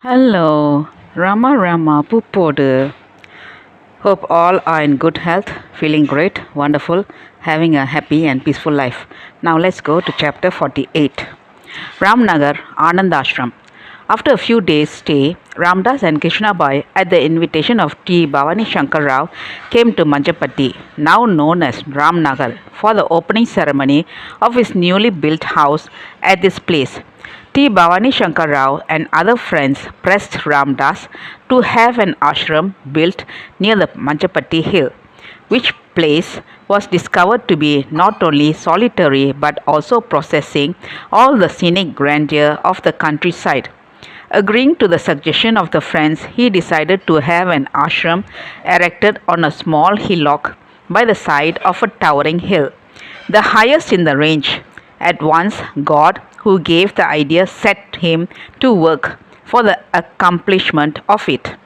Hello, Rama Puppodu. Hope all are in good health, feeling great, wonderful, having a happy and peaceful life. Now let's go to chapter 48. Ramnagar, Anandashiram. After a few days' stay, Ramdas and Krishnabai, at the invitation of T. Bhavani Shankar Rao, came to Manjapati, now known as Ramnagar, for the opening ceremony of his newly built house at this place. T. Bhavani Shankar Rao and other friends pressed Ramdas to have an ashram built near the Manjapati hill, which place was discovered to be not only solitary but also possessing all the scenic grandeur of the countryside. Agreeing to the suggestion of the friends, he decided to have an ashram erected on a small hillock by the side of a towering hill, the highest in the range. At once, God, who gave the idea, set him to work for the accomplishment of it.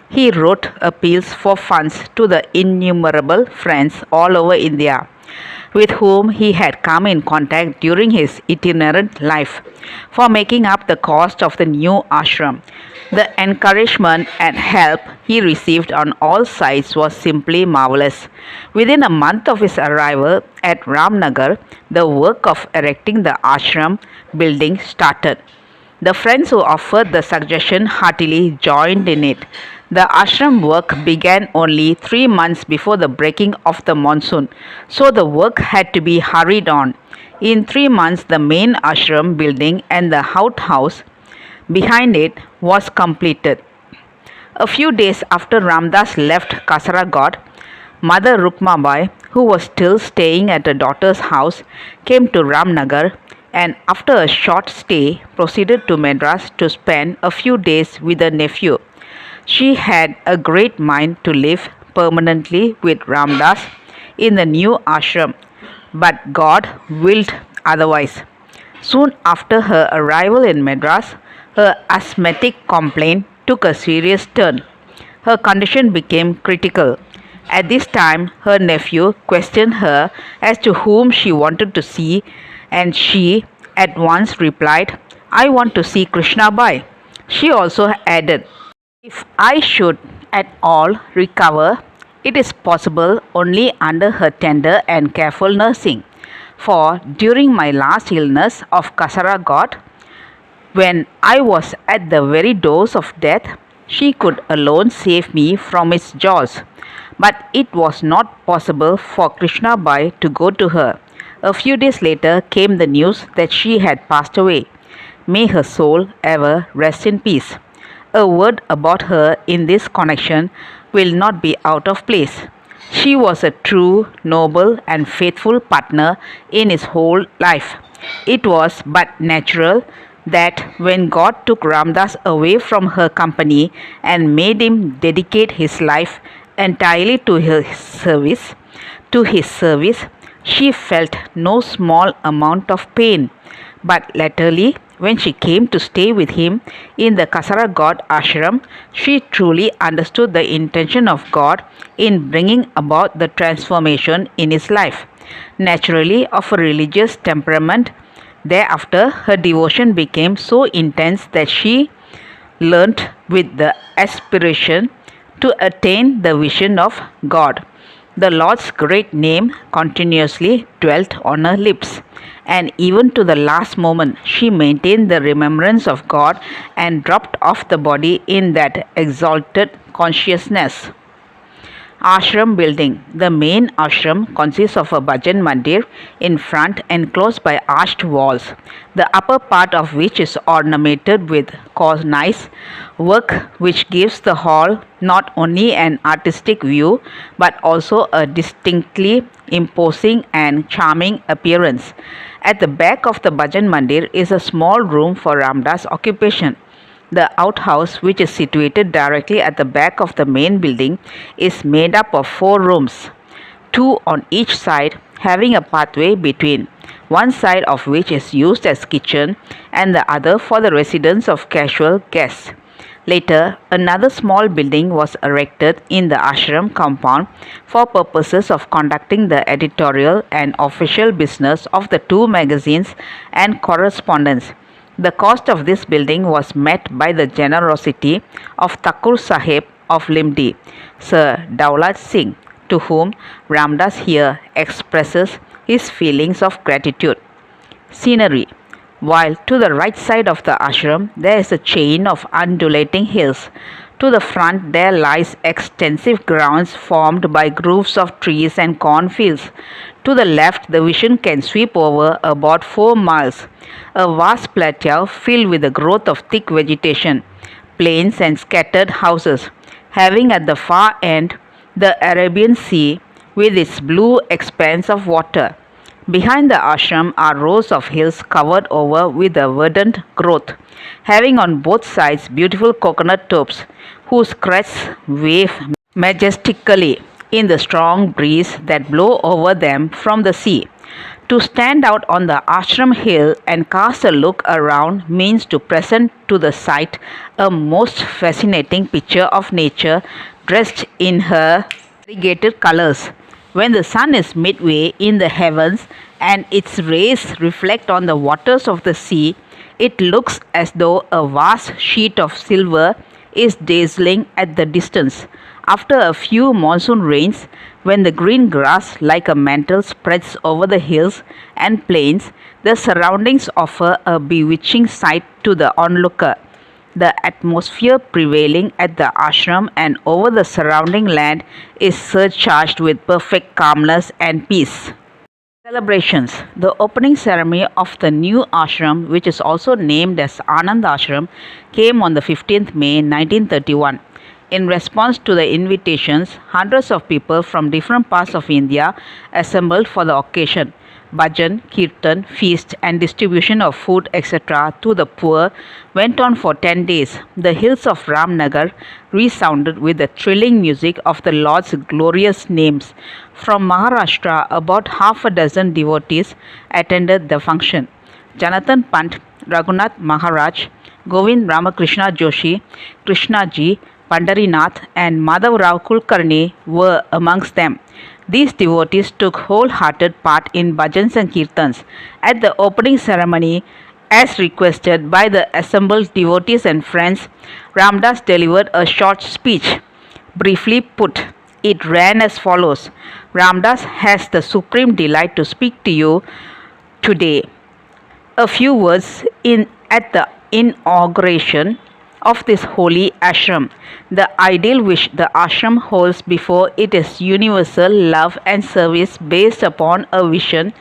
He wrote appeals for funds to the innumerable friends all over India with whom he had come in contact during his itinerant life for making up the cost of the new ashram. The encouragement and help he received on all sides was simply marvelous. Within a month of his arrival at Ramnagar, the work of erecting the ashram building started. The friends who offered the suggestion heartily joined in it. The ashram work began only 3 months before the breaking of the monsoon, so the work had to be hurried on. In 3 months, the main ashram building and the outhouse behind it was completed. A few days after Ramdas left Kasaragod, Mother Rukmabai, who was still staying at her daughter's house, came to Ramnagar and after a short stay proceeded to Madras to spend a few days with her nephew. She had a great mind to live permanently with Ramdas in the new ashram, but God willed otherwise. Soon after her arrival in Madras, her asthmatic complaint took a serious turn. Her condition became critical. At this time, her nephew questioned her as to whom she wanted to see, and she at once replied, "I want to see Krishna Bai." She also added, "If I should at all recover, it is possible only under her tender and careful nursing. For during my last illness of Kasaragod, when I was at the very doors of death, she could alone save me from its jaws. But it was not possible for Krishna Bai to go to her. A few days later came the news that she had passed away. May her soul ever rest in peace. A word about her in this connection will not be out of place. She was a true, noble, and faithful partner in his whole life. It was but natural that when God took Ramdas away from her company and made him dedicate his life entirely to his service, she felt no small amount of pain. But latterly, when she came to stay with him in the Kasaragod ashram, she truly understood the intention of God in bringing about the transformation in his life. Naturally, of a religious temperament, thereafter her devotion became so intense that she learnt with the aspiration to attain the vision of God. The Lord's great name continuously dwelt on her lips, and even to the last moment she maintained the remembrance of God and dropped off the body in that exalted consciousness. Ashram building. The main ashram consists of a bhajan mandir in front enclosed by arched walls, the upper part of which is ornamented with nice work which gives the hall not only an artistic view but also a distinctly imposing and charming appearance. At the back of the bhajan mandir is a small room for Ramdas occupation. The outhouse, which is situated directly at the back of the main building, is made up of 4 rooms, 2 on each side, having a pathway between, one side of which is used as kitchen and the other for the residence of casual guests. Later, another small building was erected in the ashram compound for purposes of conducting the editorial and official business of the 2 magazines and correspondence. The cost of this building was met by the generosity of Thakur Sahib of Limdi, Sir Daulat Singh, to whom Ramdas here expresses his feelings of gratitude. Scenery. While to the right side of the ashram there is a chain of undulating hills. To the front there lies extensive grounds formed by groves of trees and cornfields. To the left the vision can sweep over about 4 miles, a vast plateau filled with the growth of thick vegetation, plains and scattered houses, having at the far end the Arabian Sea with its blue expanse of water. Behind the ashram are rows of hills covered over with a verdant growth, having on both sides beautiful coconut tops, whose crests wave majestically in the strong breeze that blow over them from the sea. To stand out on the ashram hill and cast a look around means to present to the sight a most fascinating picture of nature dressed in her variegated colors. When the sun is midway in the heavens and its rays reflect on the waters of the sea, it looks as though a vast sheet of silver is dazzling at the distance. After a few monsoon rains, when the green grass like a mantle spreads over the hills and plains, the surroundings offer a bewitching sight to the onlooker. The atmosphere prevailing at the ashram and over the surrounding land is surcharged with perfect calmness and peace. Celebrations. The opening ceremony of the new ashram, which is also named as Anandashiram, came on the 15th May 1931. In response to the invitations, hundreds of people from different parts of India assembled for the occasion. Bhajan, kirtan, feast and distribution of food etc. to the poor went on for 10 days. The hills of Ramnagar resounded with the thrilling music of the Lord's glorious names. From Maharashtra, about half a dozen devotees attended the function. Janathan Pant, Raghunath Maharaj, Govind Ramakrishna Joshi, Krishnaji, Pandarinath and Madhav Rao Kulkarni were amongst them. These devotees took wholehearted part in bhajans and kirtans. At the opening ceremony, as requested by the assembled devotees and friends, Ramdas delivered a short speech. Briefly put, it ran as follows: Ramdas has the supreme delight to speak to you today. A few words at the inauguration of this holy ashram. The ideal which the ashram holds before it is universal love and service based upon a vision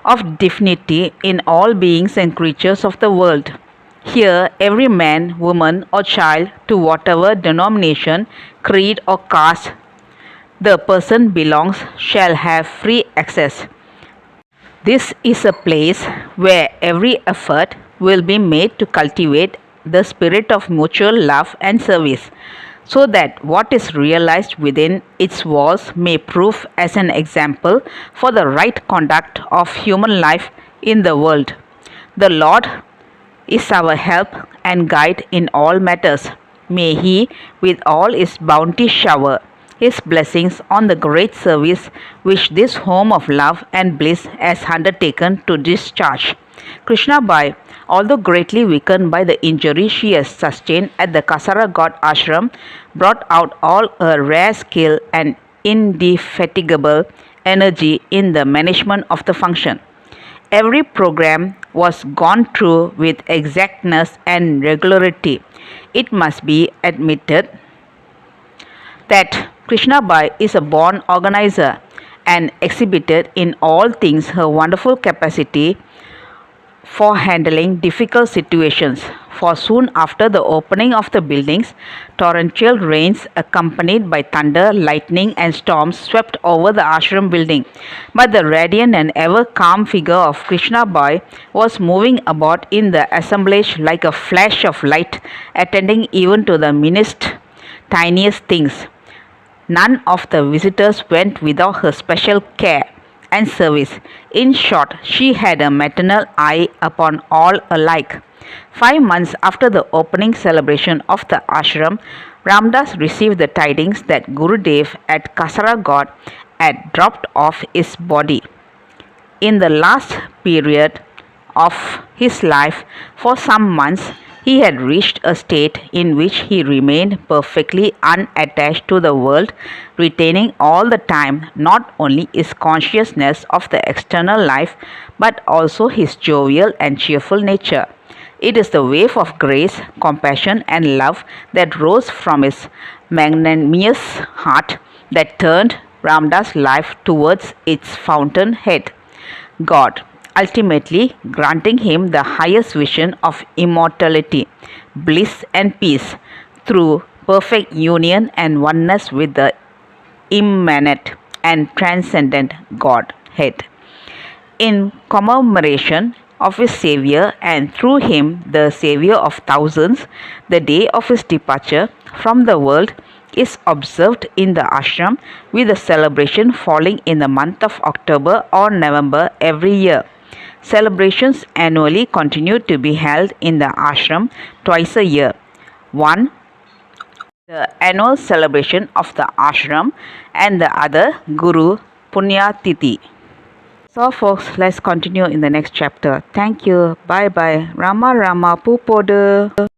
of divinity in all beings and creatures of the world. Here, every man, woman, or child, to whatever denomination, creed, or caste the person belongs, shall have free access. This is a place where every effort will be made to cultivate the spirit of mutual love and service, so that what is realized within its walls may prove as an example for the right conduct of human life in the world. The Lord is our help and guide in all matters. May He, with all His bounty, shower His blessings on the great service which this home of love and bliss has undertaken to discharge. Krishna Bai, although greatly weakened by the injury she has sustained at the Kasaragod ashram, brought out all her rare skill and indefatigable energy in the management of the function. Every program was gone through with exactness and regularity. It must be admitted that Krishna Bai is a born organizer and exhibited in all things her wonderful capacity for handling difficult situations, for soon after the opening of the buildings, torrential rains accompanied by thunder, lightning and storms swept over the ashram building. But the radiant and ever calm figure of Krishna Bai was moving about in the assemblage like a flash of light, attending even to the meanest, tiniest things. None of the visitors went without her special care and service. In short, she had a maternal eye upon all alike. 5 months after the opening celebration of the ashram, Ramdas received the tidings that Gurudev at Kasaragod had dropped off his body. In the last period, of his life, for some months, he had reached a state in which he remained perfectly unattached to the world, retaining all the time not only his consciousness of the external life but also his jovial and cheerful nature. It is the wave of grace, compassion, and love that rose from his magnanimous heart that turned Ramdas' life towards its fountainhead, God, ultimately granting him the highest vision of immortality, bliss, and peace through perfect union and oneness with the immanent and transcendent Godhead. In commemoration of his Savior and through him the Savior of thousands, the day of his departure from the world is observed in the ashram with the celebration falling in the month of October or November every year. Celebrations annually continue to be held in the ashram twice a year. One, the annual celebration of the ashram, and the other, Guru Punyatithi. So folks, let's continue in the next chapter. Thank you. Bye bye. Rama Rama Poo Podu.